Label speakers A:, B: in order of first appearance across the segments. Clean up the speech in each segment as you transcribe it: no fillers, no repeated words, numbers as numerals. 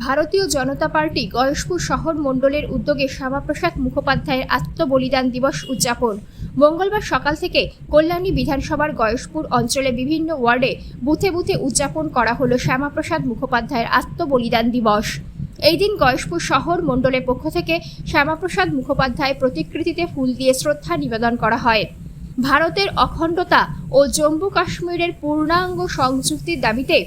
A: ভারতীয় জনতা পার্টি গয়েশপুর শহর মণ্ডলের উদ্যোগে শ্যামাপ্রসাদ মুখোপাধ্যায়ের আত্মবলিদান দিবস উদযাপন। মঙ্গলবার সকাল থেকে কল্যাণী বিধানসভার গয়েশপুর অঞ্চলে বিভিন্ন ওয়ার্ডে বুথে বুথে উদযাপন করা হলো শ্যামাপ্রসাদ মুখোপাধ্যায়ের আত্মবলিদান দিবস। এই দিন গয়েশপুর শহর মণ্ডলের পক্ষ থেকে শ্যামাপ্রসাদ মুখোপাধ্যায়ের প্রতিকৃতিতে ফুল দিয়ে শ্রদ্ধা নিবেদন করা হয়। ভারতের অখণ্ডতা ও জম্মু কাশ্মীরের পূর্ণাঙ্গ সংযুক্তির দাবিতে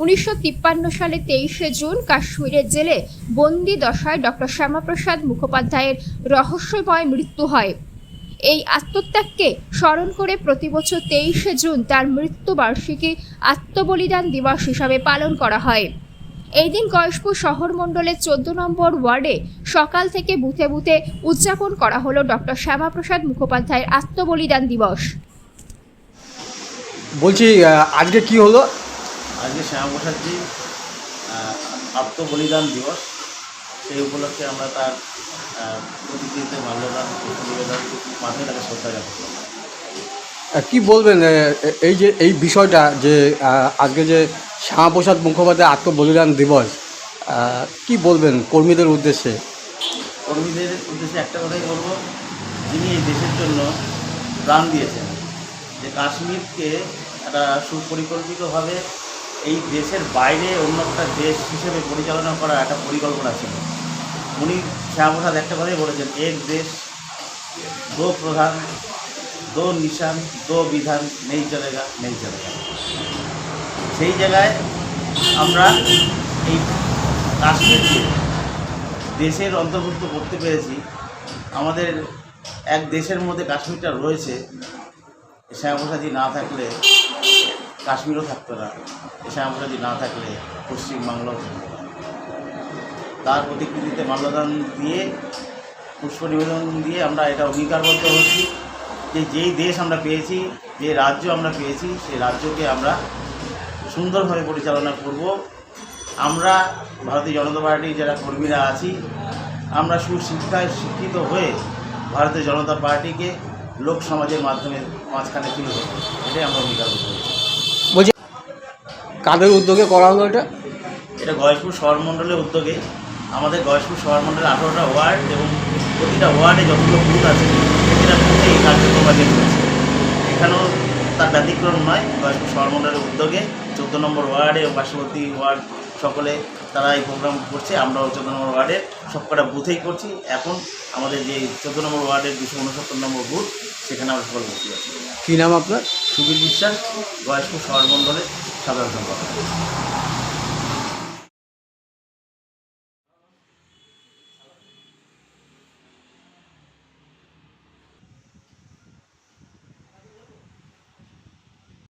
A: 1953 সালে 23শে জুন কাশ্মীরের জেলে বন্দি দশায় ডক্টর শ্যামাপ্রসাদ মুখোপাধ্যায়ের রহস্যময় মৃত্যু হয়। এই আত্মত্যাগকে স্মরণ করে প্রতি বছর 23শে জুন তার মৃত্যুবার্ষিকী আত্মবলিদান দিবস হিসাবে পালন করা হয়। এই দিন গয়েশপুর শহর মণ্ডলের 14 নম্বর ওয়ার্ডে সকাল থেকে বুথে বুথে উদযাপন করা হলো ডক্টর শ্যামাপ্রসাদ মুখোপাধ্যায়ের আত্মবলিদান দিবস।
B: বলছি আজকে কি হলো?
C: আজকে শ্যামাপ্রসাদজি আত্মবলিদান দিবস, সেই উপলক্ষে আমরা তার প্রতিকৃতিতে মাল্যদান নিবেদন মাধ্যমে তাকে শ্রদ্ধা জ্ঞাপন।
B: কি বলবেন এই বিষয়টা যে আজকে যে শ্যামাপ্রসাদ মুখোপাধ্যায় আত্মবলিদান দিবস, কি বলবেন কর্মীদের উদ্দেশ্যে?
C: কর্মীদের উদ্দেশ্যে একটা কথাই বলবো, যিনি এই দেশের জন্য প্রাণ দিয়েছেন, যে কাশ্মীরকে একটা সুপরিকল্পিতভাবে এই দেশের বাইরে অন্য একটা দেশ হিসেবে পরিচালনা করার একটা পরিকল্পনা ছিল। উনি শ্যামাপ্রসাদ একটা কথাই বলেছেন, এক দেশ দো প্রধান, দো নিশান, দো বিধান, নেই চলেগা নেই চলেগা। সেই জায়গায় আমরা এই কাশ্মীরকে দেশের অন্তর্ভুক্ত করতে পেরেছি। আমাদের এক দেশের মধ্যে কাশ্মীরটা রয়েছে। শ্যামাপ্রসাদজি না থাকলে কাশ্মীরও থাকতো না, শ্যামাপ্রসাদজি না থাকলে পশ্চিমবাংলাও থাকতো না। তার প্রতিকৃতিতে মাল্যদান দিয়ে, পুষ্প নিবেদন দিয়ে আমরা এটা অঙ্গীকারবদ্ধ হচ্ছি যে যেই দেশ আমরা পেয়েছি, যে রাজ্য আমরা পেয়েছি, সেই রাজ্যকে আমরা সুন্দরভাবে পরিচালনা করব। আমরা ভারতীয় জনতা পার্টির যারা কর্মীরা আছি, আমরা সুশিক্ষায় শিক্ষিত হয়ে ভারতীয় জনতা পার্টিকে লোক সমাজের মাধ্যমে মাঝখানে তুলে ধরব, এটাই আমরা অঙ্গীকারবদ্ধ হয়েছি।
B: বলছি কাদের উদ্যোগে করা হলো এটা?
C: এটা গয়েশপুর শহর মণ্ডলের উদ্যোগে। আমাদের গয়েশপুর শহর মণ্ডলে 18টা ওয়ার্ড এবং প্রতিটা ওয়ার্ডে যতগুলো বুথ আছে প্রতিটা বুথে এই কার্যক্রমাদি রয়েছে। এখানেও তার ব্যতিক্রম নয়। গয়েশপুর শহর মণ্ডলের উদ্যোগে 14 নম্বর ওয়ার্ডে এবং পার্শ্ববর্তী ওয়ার্ড সকলে তারা এই প্রোগ্রাম করছে। আমরাও 14 নম্বর ওয়ার্ডের সবকটা বুথেই করছি। এখন আমাদের যে 14 নম্বর ওয়ার্ডের 269 নম্বর বুথ, সেখানে আমরা সকল বসে আছি।
B: কী নাম আপনার?
C: সুবীর বিশ্বাস, গয়েশপুর শহর মণ্ডলের সাধারণ সম্পাদক।